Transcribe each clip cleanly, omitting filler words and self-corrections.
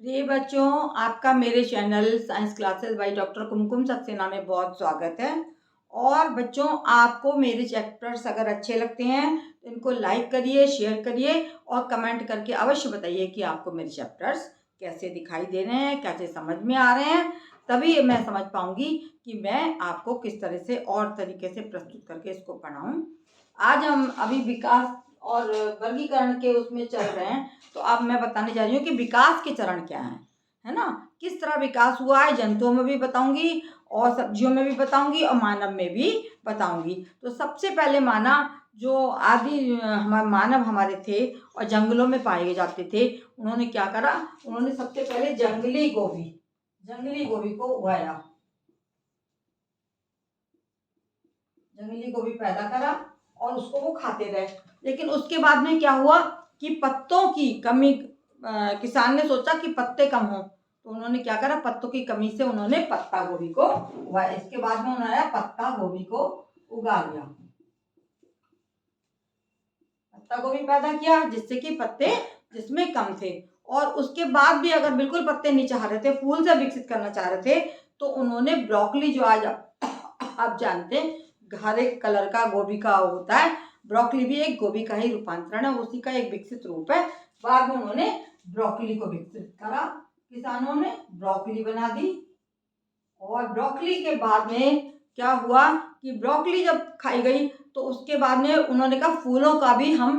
प्रिय बच्चों, आपका मेरे channel science classes by doctor Kumkum Saxena में बहुत स्वागत है। और बच्चों, आपको मेरे चैप्टर्स अगर अच्छे लगते हैं तो इनको लाइक करिए, शेयर करिए और कमेंट करके अवश्य बताइए कि आपको मेरे चैप्टर्स कैसे दिखाई दे रहे हैं, कैसे समझ में आ रहे हैं। तभी मैं समझ पाऊंगी कि मैं आपको किस तरह से और तरीके से प्रस्तुत करके इसको पढ़ाऊँ। आज हम अभी विकास और वर्गीकरण के उसमें चल रहे हैं, तो अब मैं बताने जा रही हूँ कि विकास के चरण क्या हैं, है ना। किस तरह विकास हुआ है, जंतुओं में भी बताऊंगी और सब्जियों में भी बताऊंगी और मानव में भी बताऊंगी। तो सबसे पहले माना जो आदि मानव हमारे थे और जंगलों में पाए जाते थे, उन्होंने क्या करा, उन्होंने सबसे पहले जंगली गोभी को उगाया, जंगली गोभी पैदा करा और उसको वो खाते रहे। लेकिन उसके बाद में क्या हुआ कि पत्तों की कमी, किसान ने सोचा कि पत्ते कम हो, तो उन्होंने क्या करा, पत्तों की कमी से उन्होंने पत्ता गोभी को उगाया। इसके बाद में उन्होंने पत्ता गोभी को उगा लिया, पत्ता गोभी पैदा किया जिससे कि पत्ते जिसमें कम थे। और उसके बाद भी अगर बिल्कुल पत्ते नहीं चाह रहे थे, फूल से विकसित करना चाह रहे थे, तो उन्होंने ब्रोकली, जो आज आप जानते हैं हरे कलर का गोभी का होता है, ब्रोकली भी एक गोभी का ही रूपांतरण है, उसी का एक विकसित रूप है। बाद में उन्होंने ब्रोकली को विकसित करा, किसानों ने ब्रोकली बना दी। और ब्रोकली के बाद में क्या हुआ कि ब्रोकली जब खाई गई तो उसके बाद में उन्होंने कहा फूलों का भी हम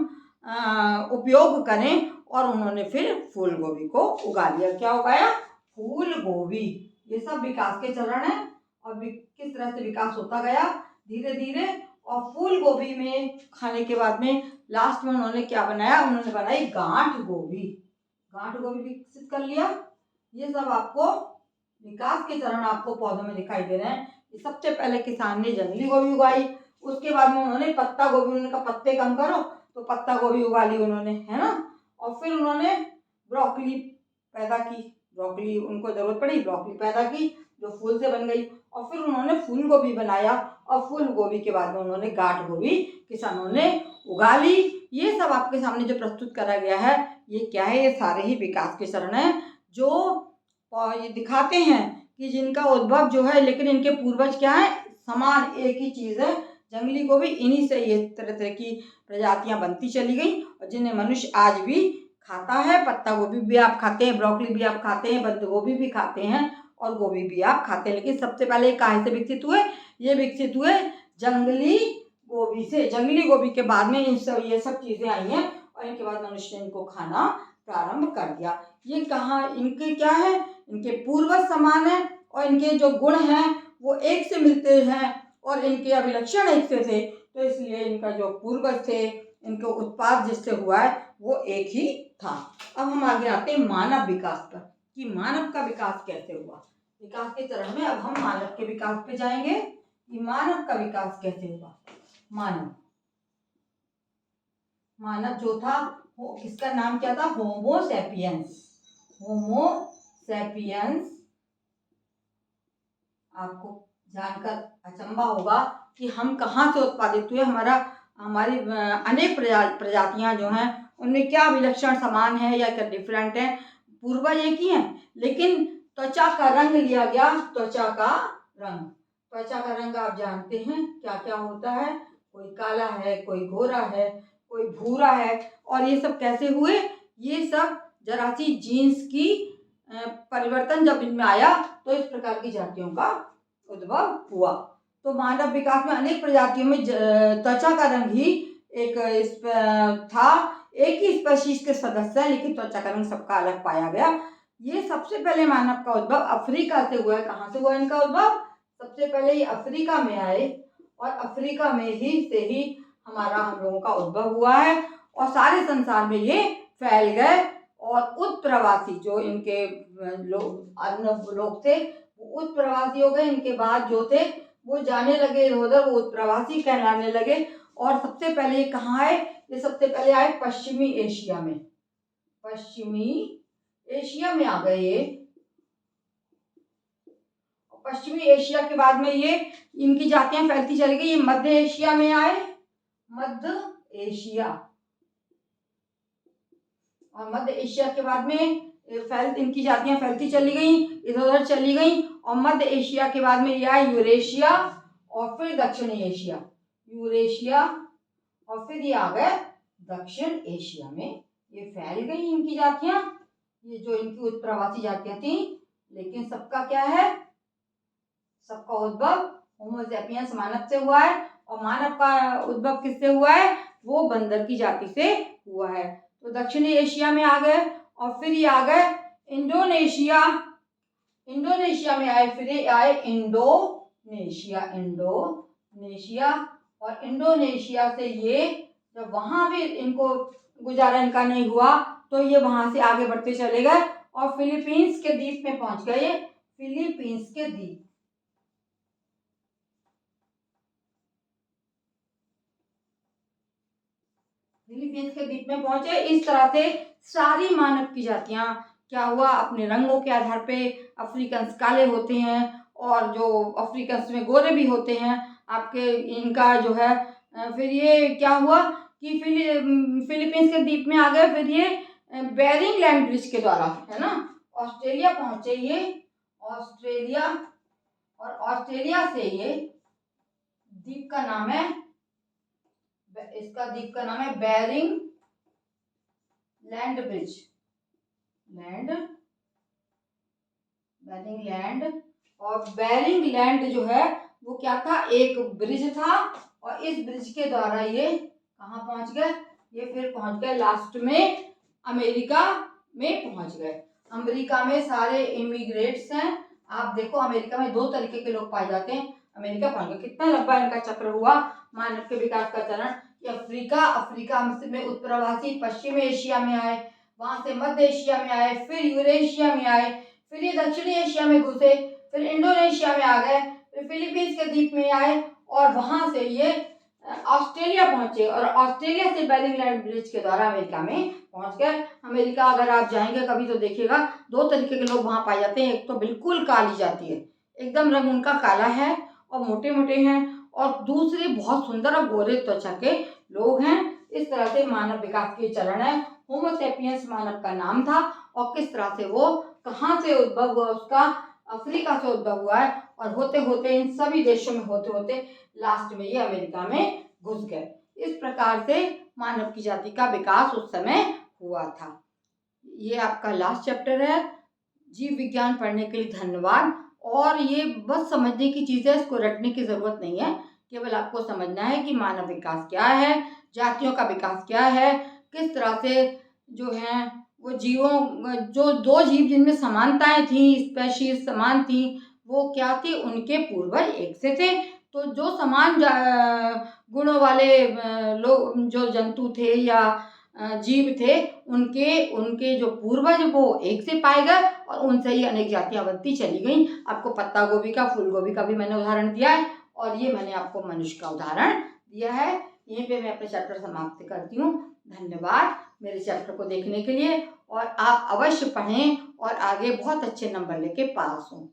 उपयोग करें, और उन्होंने फिर फूल गोभी को उगा लिया। क्या उगाया? फूल गोभी। ये सब विकास के चरण है और किस तरह से विकास होता गया धीरे धीरे। और फूल गोभी में खाने के बाद में लास्ट में उन्होंने क्या बनाया, उन्होंने बनाई गांठ गोभी, गांठ गोभी विकसित कर लिया। ये सब आपको विकास के चरण आपको पौधों में दिखाई दे रहे हैं। सबसे पहले किसान ने जंगली गोभी उगाई, उसके बाद में उन्होंने पत्ता गोभी, उन्होंने कहा पत्ते कम करो, तो पत्ता गोभी उगा ली उन्होंने, है ना। और फिर उन्होंने ब्रोकली पैदा की, ब्रोकली उनको जरूरत पड़ी, ब्रोकली पैदा की जो फूल से बन गई। और फिर उन्होंने फूल गोभी बनाया और फूल गोभी के बाद में उन्होंने गांठ गोभी किसानों ने उगा ली। ये सब आपके सामने जो प्रस्तुत करा गया है, ये क्या है, ये सारे ही विकास के चरण है जो ये दिखाते हैं कि जिनका उद्भव जो है, लेकिन इनके पूर्वज क्या है, समान एक ही चीज है, जंगली गोभी। इन्हीं से ये तरह तरह की प्रजातियां बनती चली गई और जिन्हें मनुष्य आज भी खाता है। पत्ता गोभी भी आप खाते हैं, ब्रोकली भी आप खाते हैं, बंद गोभी भी खाते हैं और गोभी भी आप खाते हैं। लेकिन सबसे पहले काहे से विकसित हुए? ये विकसित हुए जंगली गोभी से। जंगली गोभी के बाद में ये सब चीजें आई हैं और इनके बाद मनुष्य ने इनको खाना प्रारंभ कर दिया। ये कहाँ, इनके क्या है, इनके पूर्वज समान है और इनके जो गुण हैं वो एक से मिलते हैं और इनके अभिलक्षण एक से थे, तो इसलिए इनका जो पूर्वज थे, इनको उत्पाद जिससे हुआ है वो एक ही था। अब हम आगे आते हैं मानव विकास पर, कि मानव का विकास कैसे हुआ। विकास के चरण में अब हम मानव के विकास पे जाएंगे कि मानव का विकास कैसे हुआ। मानव जो था, इसका नाम क्या था? Homo sapiens. Homo sapiens. आपको जानकर अचंभा होगा कि हम कहाँ से उत्पादित हुए। हमारी अनेक प्रजातियां जो हैं उनमें क्या विलक्षण समान है या क्या डिफरेंट है। पूर्वज एक ही हैं, लेकिन त्वचा का रंग लिया गया। त्वचा का रंग आप जानते हैं क्या क्या होता है, कोई काला है, कोई गोरा है, कोई भूरा है। और ये सब कैसे हुए? ये सब जरा सी जीन्स की परिवर्तन जब इनमें आया तो इस प्रकार की जातियों का उद्भव हुआ। तो मानव विकास में अनेक प्रजातियों में त्वचा का रंग ही एक था। एक ही स्पीशीज के सदस्य हैं, लेकिन त्वचा का रंग सबका अलग पाया गया। ये सबसे पहले मानव का उद्भव अफ्रीका से हुआ है। कहाँ से हुआ इनका उद्भव? सबसे पहले ये अफ्रीका में आए और अफ्रीका में ही हम लोगों का उद्भव हुआ है और सारे संसार में ये फैल गए। और उत्प्रवासी जो इनके लोग थे वो उत्प्रवासी हो गए। इनके बाद जो थे वो जाने लगे उधर, वो उत्प्रवासी कहलाने लगे। और सबसे पहले ये कहाँ आए? ये सबसे पहले आए पश्चिमी एशिया में। पश्चिमी एशिया में आ गए ये। पश्चिमी एशिया के बाद में ये इनकी जातियां फैलती चली गई। ये मध्य एशिया में आए, मध्य एशिया। और मध्य एशिया के बाद में इनकी जातियां फैलती चली गई, इधर उधर चली गई, और मध्य एशिया के बाद में यह आया यूरेशिया और फिर दक्षिणी एशिया, यूरेशिया और फिर ये आ गए दक्षिण एशिया में। ये फैल गई इनकी जातियां, ये जो इनकी उत्प्रवासी जातियां थी। लेकिन सबका क्या है, सबका उद्भव होमो सैपियंस मानव से हुआ है, और मानव का उद्भव किससे हुआ है, वो बंदर की जाति से हुआ है। तो दक्षिणी एशिया में आ गए, और फिर ये आ गए इंडोनेशिया, इंडोनेशिया में आए, फिर ये आए इंडोनेशिया, इंडोनेशिया, और इंडोनेशिया से ये जब वहां भी इनको गुजारा इनका नहीं हुआ तो ये वहां से आगे बढ़ते चले गए और फिलीपींस के द्वीप में पहुंच गए, फिलीपींस के द्वीप, फिलीपींस के द्वीप में पहुंचे। इस तरह से सारी मानव की जातियां क्या हुआ, अपने रंगों के आधार पे अफ्रीकन काले होते हैं और जो अफ्रीकन में गोरे भी होते हैं आपके, इनका जो है फिर ये क्या हुआ कि फिलीपींस के द्वीप में आ गए, फिर ये बेरिंग लैंड ब्रिज के द्वारा, है ना, ऑस्ट्रेलिया पहुंचे ये, ऑस्ट्रेलिया, और ऑस्ट्रेलिया से ये द्वीप का नाम है, इसका द्वीप का नाम है Bering land bridge, Bering land. और बेरिंग लैंड जो है वो क्या था, एक ब्रिज था, और इस ब्रिज के द्वारा ये कहाँ पहुंच गए, ये फिर पहुंच गए लास्ट में अमेरिका में पहुंच गए। अमेरिका में सारे इमिग्रेट्स हैं, आप देखो अमेरिका में दो तरीके के लोग पाए जाते हैं। अमेरिका पहुंच गए, कितना लंबा इनका चक्र हुआ मानव के विकास का चरण, कि अफ्रीका में उत्तरवासी पश्चिम एशिया में आए, वहां से मध्य एशिया में आए, फिर यूरेशिया में आए, फिर ये दक्षिणी एशिया में घुसे, फिर इंडोनेशिया में आ गए, फिर फिलीपींस के द्वीप में आए, और वहां से ये ऑस्ट्रेलिया पहुंचे, और ऑस्ट्रेलिया से बेरिंग लैंड ब्रिज के द्वारा अमेरिका में पहुंच गए। अमेरिका अगर आप जाएंगे कभी तो देखिएगा दो तरीके के लोग वहां पाए जाते हैं, एक तो बिल्कुल काली जाती है, एकदम रंग उनका काला है और मोटे मोटे हैं, और दूसरे बहुत सुंदर और गोरे त्वचा के लोग हैं। इस तरह से मानव विकास के चरण है। होमो सैपियंस मानव का नाम था, और किस तरह से वो कहाँ से उद्भव हुआ उसका, अफ्रीका से उद्भव हुआ है, और होते होते इन सभी देशों में होते होते लास्ट में ये अमेरिका में घुस गए। इस प्रकार से मानव की जाति का विकास उस समय हुआ था। ये आपका लास्ट चैप्टर है। जीव विज्ञान पढ़ने के लिए धन्यवाद। और ये बस समझने की चीज़ है, इसको रटने की ज़रूरत नहीं है, केवल आपको समझना है कि मानव विकास क्या है, जातियों का विकास क्या है, किस तरह से जो है वो जीवों, जो दो जीव जिनमें समानताएं थी, स्पेशीज समान थी, वो क्या थी, उनके पूर्वज एक से थे। तो जो समान गुणों वाले लोग, जो जंतु थे या जीव थे, उनके उनके जो पूर्वज वो एक से पाए गए, और उनसे ही अनेक जातियां बनती चली गईं। आपको पत्ता गोभी का, फूल गोभी का भी मैंने उदाहरण दिया है, और ये मैंने आपको मनुष्य का उदाहरण दिया है। यहीं पे मैं अपने चैप्टर समाप्त करती हूँ। धन्यवाद मेरे चैप्टर को देखने के लिए, और आप अवश्य पढ़ें और आगे बहुत अच्छे नंबर लेके पास हों।